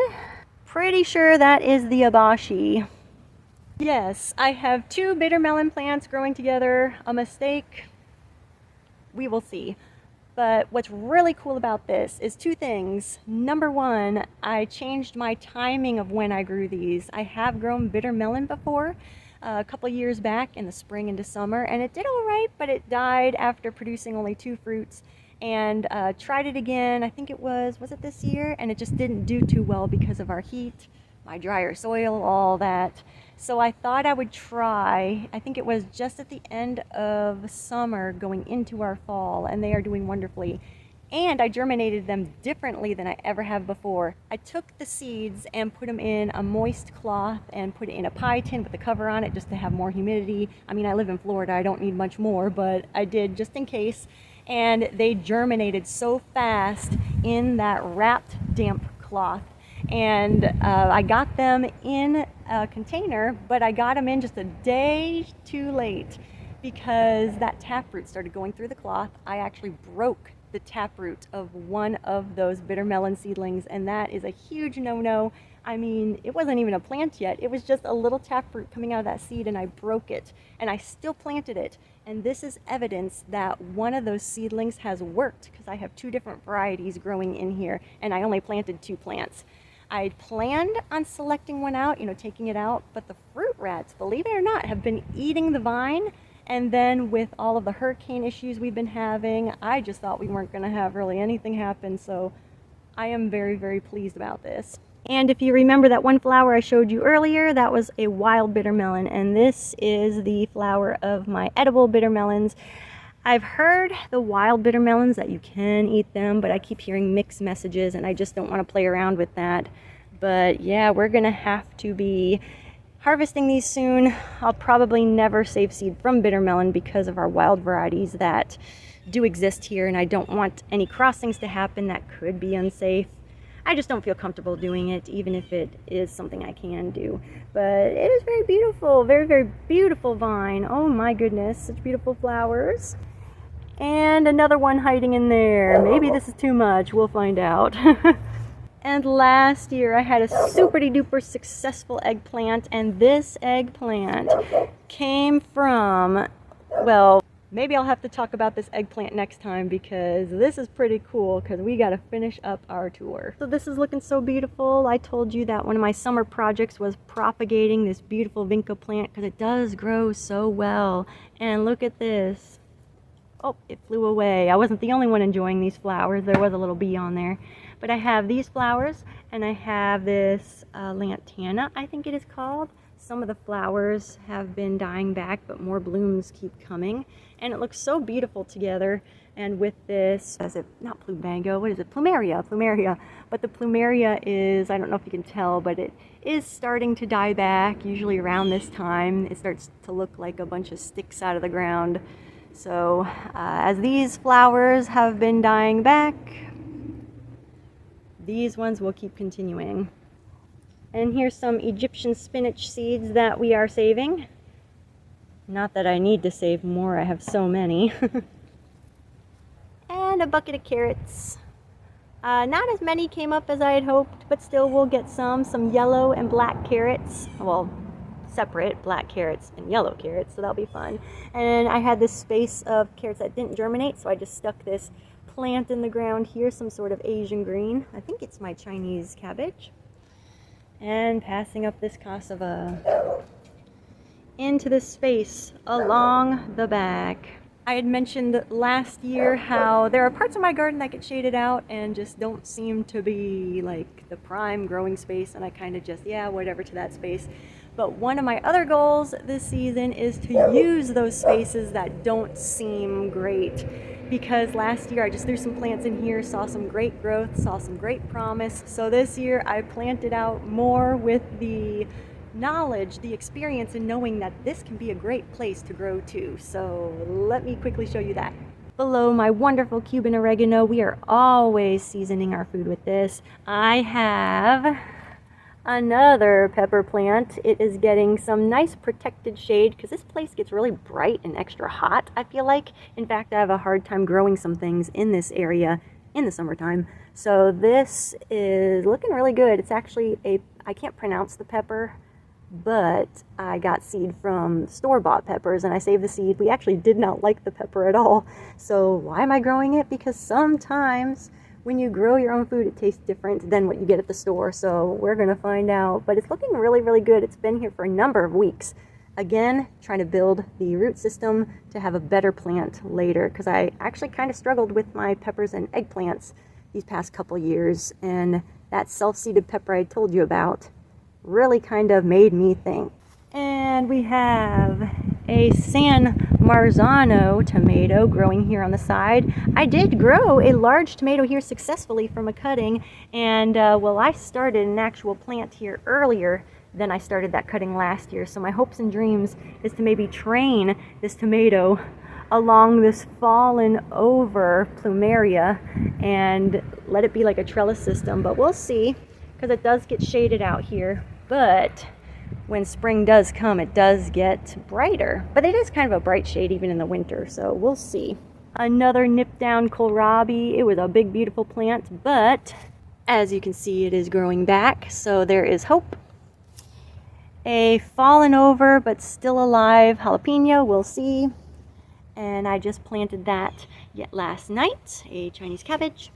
pretty sure that is the Abashi. Yes, I have two bitter melon plants growing together. A mistake? We will see. But what's really cool about this is two things. Number one, I changed my timing of when I grew these. I have grown bitter melon before, a couple years back in the spring into summer, and it did all right, but it died after producing only 2 fruits. And tried it again, I think was it this year? And it just didn't do too well because of our heat, my drier soil, all that. So I thought I would try, I think it was just at the end of summer going into our fall, and they are doing wonderfully. And I germinated them differently than I ever have before. I took the seeds and put them in a moist cloth and put it in a pie tin with a cover on it just to have more humidity. I mean, I live in Florida, I don't need much more, but I did just in case. And they germinated so fast in that wrapped damp cloth. And I got them in a container, but I got them in just a day too late because that taproot started going through the cloth. I actually broke the taproot of one of those bitter melon seedlings, and that is a huge no-no. I mean, it wasn't even a plant yet. It was just a little taproot coming out of that seed, and I broke it, and I still planted it. And this is evidence that one of those seedlings has worked because I have 2 different varieties growing in here, and I only planted 2 plants. I planned on selecting one out, taking it out, but the fruit rats, believe it or not, have been eating the vine. And then with all of the hurricane issues we've been having, I just thought we weren't going to have really anything happen. So I am very, very pleased about this. And if you remember that one flower I showed you earlier, that was a wild bitter melon. And this is the flower of my edible bitter melons. I've heard the wild bitter melons that you can eat them, but I keep hearing mixed messages and I just don't want to play around with that. But yeah, we're going to have to be harvesting these soon. I'll probably never save seed from bitter melon because of our wild varieties that do exist here, and I don't want any crossings to happen that could be unsafe. I just don't feel comfortable doing it, even if it is something I can do. But it is very beautiful, very, very beautiful vine. Oh my goodness, such beautiful flowers. And another one hiding in there. Maybe this is too much, we'll find out. And last year I had a super duper successful eggplant, and this eggplant came from, well, maybe I'll have to talk about this eggplant next time because this is pretty cool because we got to finish up our tour. So this is looking so beautiful. I told you that one of my summer projects was propagating this beautiful vinca plant because it does grow so well. And look at this. Oh, it flew away. I wasn't the only one enjoying these flowers. There was a little bee on there. But I have these flowers, and I have this lantana, I think it is called. Some of the flowers have been dying back, but more blooms keep coming. And it looks so beautiful together. And with this, is it not plumango? What is it? Plumeria, plumeria. But the plumeria is, I don't know if you can tell, but it is starting to die back. Usually around this time, it starts to look like a bunch of sticks out of the ground. So as these flowers have been dying back, these ones will keep continuing. And here's some Egyptian spinach seeds that we are saving. Not that I need to save more, I have so many. And a bucket of carrots. Not as many came up as I had hoped, but still we'll get some yellow and black carrots. Well, separate black carrots and yellow carrots, so that'll be fun. And I had this space of carrots that didn't germinate, so I just stuck this plant in the ground here, some sort of Asian green. I think it's my Chinese cabbage. And passing up this cassava into this space along the back. I had mentioned last year how there are parts of my garden that get shaded out and just don't seem to be like the prime growing space, and I kind of just, yeah, whatever to that space. But one of my other goals this season is to use those spaces that don't seem great, because last year I just threw some plants in here, saw some great growth, saw some great promise. So this year I planted out more with the knowledge, the experience, and knowing that this can be a great place to grow too. So let me quickly show you that. Below my wonderful Cuban oregano, we are always seasoning our food with this. I have another pepper plant. It is getting some nice protected shade because this place gets really bright and extra hot, I feel like. In fact, I have a hard time growing some things in this area in the summertime. So this is looking really good. It's actually I can't pronounce the pepper, but I got seed from store-bought peppers and I saved the seed. We actually did not like the pepper at all. So why am I growing it? Because sometimes when you grow your own food, it tastes different than what you get at the store. So we're gonna find out, but it's looking really, really good. It's been here for a number of weeks. Again, trying to build the root system to have a better plant later, because I actually kind of struggled with my peppers and eggplants these past couple years, and that self-seeded pepper I told you about really kind of made me think. And we have a San Marzano tomato growing here on the side. I did grow a large tomato here successfully from a cutting, and well, I started an actual plant here earlier than I started that cutting last year. So my hopes and dreams is to maybe train this tomato along this fallen over plumeria and let it be like a trellis system, but we'll see, because it does get shaded out here. But when spring does come, it does get brighter, but it is kind of a bright shade even in the winter, so we'll see. Another nip down kohlrabi. It was a big beautiful plant, but as you can see, it is growing back, so there is hope. A fallen over but still alive jalapeno, we'll see. And I just planted that yet last night, a Chinese cabbage.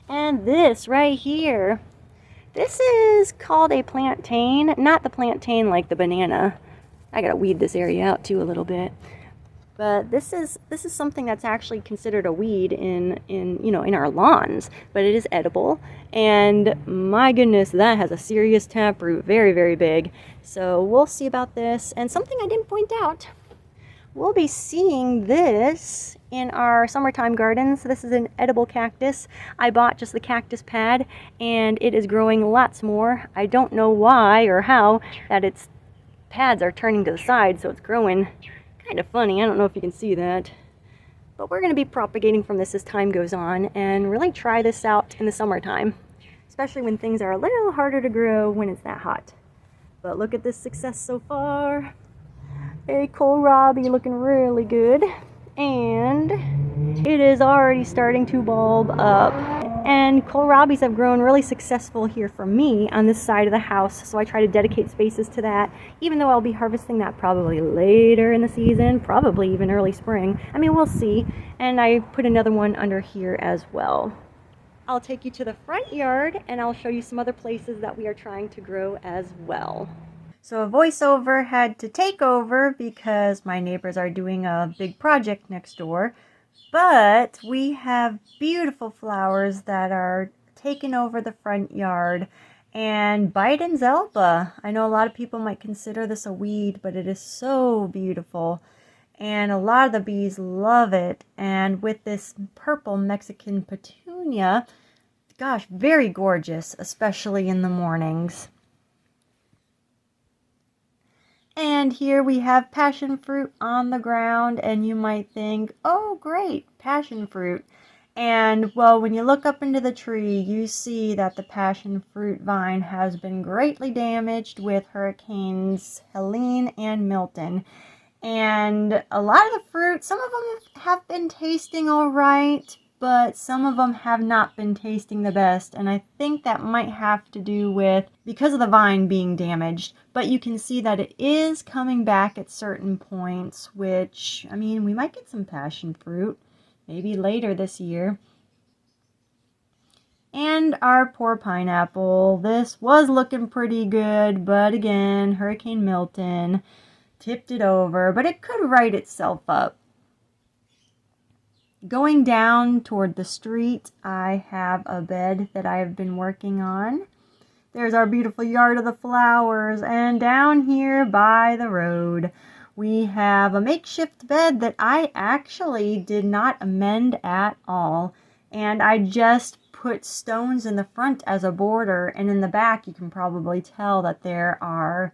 And this right here, this is called a plantain, not the plantain like the banana. I gotta weed this area out too a little bit. But this is something that's actually considered a weed in our lawns, but it is edible. And my goodness, that has a serious taproot, very, very big. So we'll see about this. And something I didn't point out, we'll be seeing this in our summertime gardens. This is an edible cactus. I bought just the cactus pad, and it is growing lots more. I don't know why or how that its pads are turning to the side, so it's growing kind of funny. I don't know if you can see that. But we're going to be propagating from this as time goes on and really try this out in the summertime, especially when things are a little harder to grow when it's that hot. But look at this success so far. A kohlrabi looking really good, and it is already starting to bulb up. And kohlrabis have grown really successful here for me on this side of the house, so I try to dedicate spaces to that, even though I'll be harvesting that probably later in the season, probably even early spring. I mean, we'll see. And I put another one under here as well. I'll take you to the front yard and I'll show you some other places that we are trying to grow as well. So a voiceover had to take over because my neighbors are doing a big project next door. But we have beautiful flowers that are taking over the front yard. And Biden's Elba. I know a lot of people might consider this a weed, but it is so beautiful. And a lot of the bees love it. And with this purple Mexican petunia, gosh, very gorgeous, especially in the mornings. And here we have passion fruit on the ground, and you might think, oh great, passion fruit. And well, when you look up into the tree, you see that the passion fruit vine has been greatly damaged with hurricanes Helene and Milton. And a lot of the fruit, some of them have been tasting all right, but some of them have not been tasting the best, and I think that might have to do with because of the vine being damaged. But you can see that it is coming back at certain points, which, I mean, we might get some passion fruit maybe later this year. And our poor pineapple, this was looking pretty good, but again, Hurricane Milton tipped it over, but it could right itself up. Going down toward the street, I have a bed that I have been working on. There's our beautiful yard of the flowers, and down here by the road, we have a makeshift bed that I actually did not amend at all. And I just put stones in the front as a border, and in the back you can probably tell that there are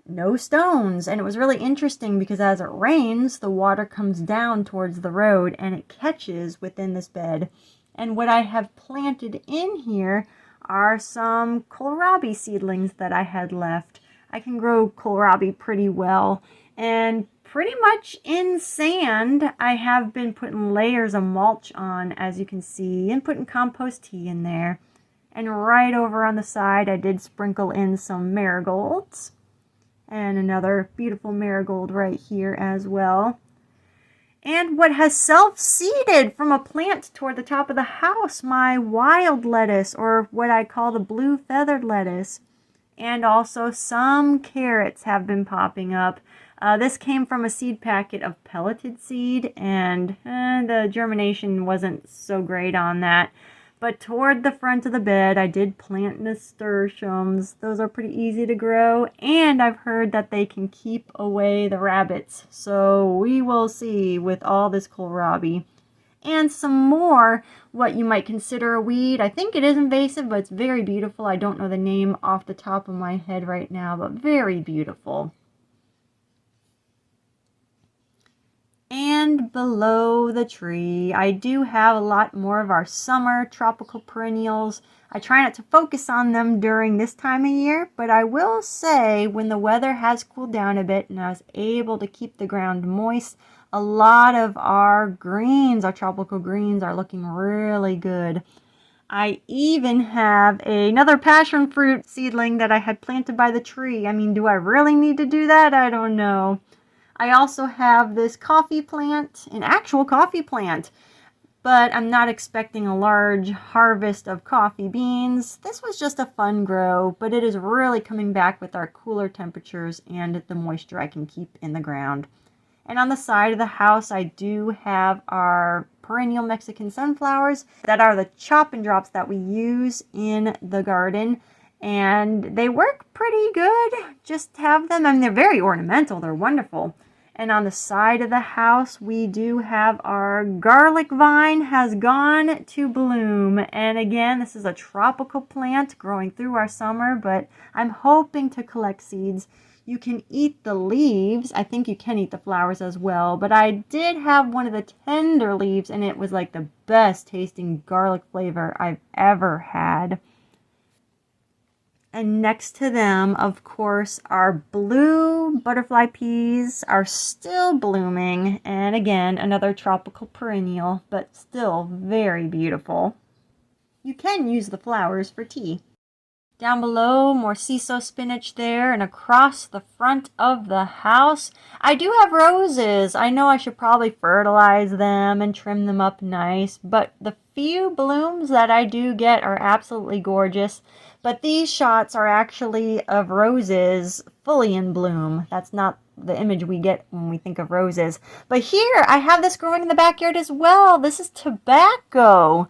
no stones. And it was really interesting because as it rains, the water comes down towards the road and it catches within this bed. And what I have planted in here are some kohlrabi seedlings that I had left. I can grow kohlrabi pretty well, and pretty much in sand I have been putting layers of mulch on, as you can see, and putting compost tea in there. And right over on the side I did sprinkle in some marigolds, and another beautiful marigold right here as well. And what has self-seeded from a plant toward the top of the house, my wild lettuce, or what I call the blue feathered lettuce. And also some carrots have been popping up. This came from a seed packet of pelleted seed, and the germination wasn't so great on that. But toward the front of the bed, I did plant nasturtiums. Those are pretty easy to grow, and I've heard that they can keep away the rabbits. So we will see with all this kohlrabi. And some more, what you might consider a weed. I think it is invasive, but it's very beautiful. I don't know the name off the top of my head right now, but very beautiful. And below the tree, I do have a lot more of our summer tropical perennials. I try not to focus on them during this time of year, but I will say when the weather has cooled down a bit and I was able to keep the ground moist, a lot of our greens, our tropical greens, are looking really good. I even have another passion fruit seedling that I had planted by the tree. I mean, do I really need to do that? I don't know. I also have this coffee plant, an actual coffee plant, but I'm not expecting a large harvest of coffee beans. This was just a fun grow, but it is really coming back with our cooler temperatures and the moisture I can keep in the ground. And on the side of the house, I do have our perennial Mexican sunflowers that are the chop and drops that we use in the garden. And they work pretty good. Just have them. I mean, they're very ornamental. They're wonderful. And on the side of the house, we do have our garlic vine has gone to bloom. And again, this is a tropical plant growing through our summer, but I'm hoping to collect seeds. You can eat the leaves. I think you can eat the flowers as well. But I did have one of the tender leaves, and it was like the best tasting garlic flavor I've ever had. And next to them, of course, our blue butterfly peas are still blooming. And again, another tropical perennial, but still very beautiful. You can use the flowers for tea. Down below, more CISO spinach there, and across the front of the house, I do have roses. I know I should probably fertilize them and trim them up nice, but the few blooms that I do get are absolutely gorgeous. But these shots are actually of roses fully in bloom. That's not the image we get when we think of roses. But here, I have this growing in the backyard as well. This is tobacco.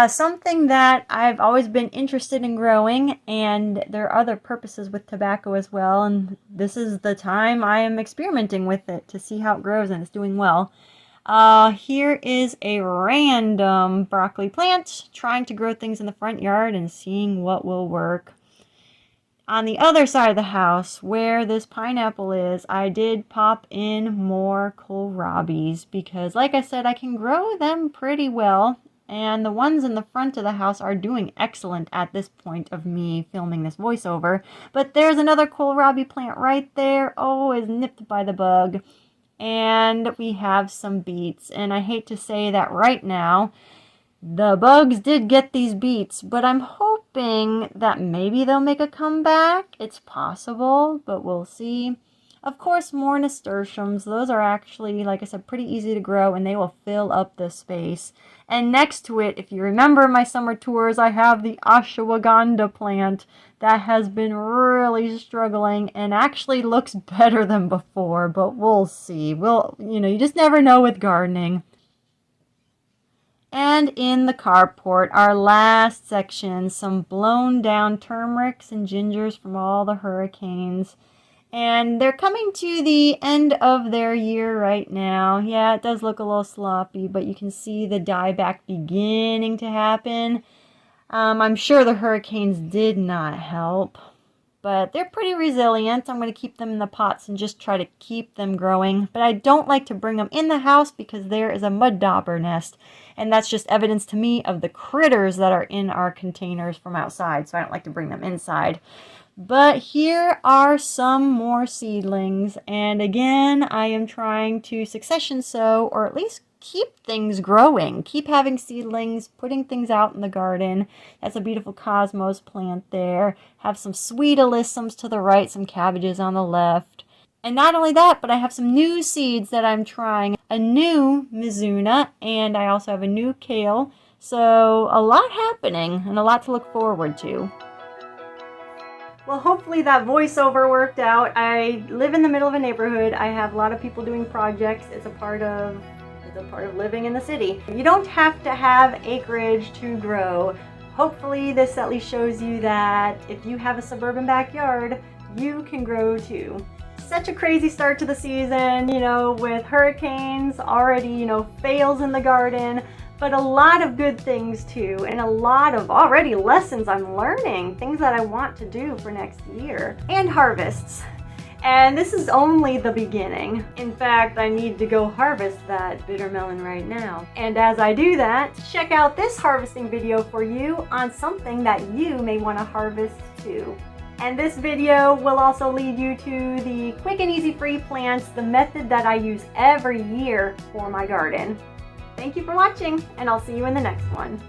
Something that I've always been interested in growing, and there are other purposes with tobacco as well, and this is the time I am experimenting with it to see how it grows, and it's doing well. Here is a random broccoli plant, trying to grow things in the front yard and seeing what will work. On the other side of the house, where this pineapple is, I did pop in more kohlrabis because, like I said, I can grow them pretty well. And the ones in the front of the house are doing excellent at this point of me filming this voiceover. But there's another kohlrabi plant right there. Oh, is nipped by the bug. And we have some beets. And I hate to say that right now, the bugs did get these beets. But I'm hoping that maybe they'll make a comeback. It's possible, but we'll see. Of course, more nasturtiums. Those are actually, like I said, pretty easy to grow, and they will fill up the space. And next to it, if you remember my summer tours, I have the ashwagandha plant that has been really struggling and actually looks better than before, but we'll see. You just never know with gardening. And in the carport, our last section, some blown down turmerics and gingers from all the hurricanes. And they're coming to the end of their year right now. Yeah, it does look a little sloppy, but you can see the dieback beginning to happen. I'm sure the hurricanes did not help, but they're pretty resilient. I'm going to keep them in the pots and just try to keep them growing. But I don't like to bring them in the house because there is a mud dauber nest. And that's just evidence to me of the critters that are in our containers from outside. So I don't like to bring them inside. But here are some more seedlings. And again, I am trying to succession sow, or at least keep things growing. Keep having seedlings, putting things out in the garden. That's a beautiful cosmos plant there. Have some sweet alyssums to the right, some cabbages on the left. And not only that, but I have some new seeds that I'm trying. A new Mizuna, and I also have a new kale. So a lot happening and a lot to look forward to. Well, hopefully that voiceover worked out. I live in the middle of a neighborhood. I have a lot of people doing projects. It's a part of living in the city. You don't have to have acreage to grow. Hopefully this at least shows you that if you have a suburban backyard, you can grow too. Such a crazy start to the season, with hurricanes, already, fails in the garden, but a lot of good things too, and a lot of already lessons I'm learning, things that I want to do for next year, and harvests. And this is only the beginning. In fact, I need to go harvest that bitter melon right now. And as I do that, check out this harvesting video for you on something that you may want to harvest too. And this video will also lead you to the quick and easy free plants, the method that I use every year for my garden. Thank you for watching, and I'll see you in the next one.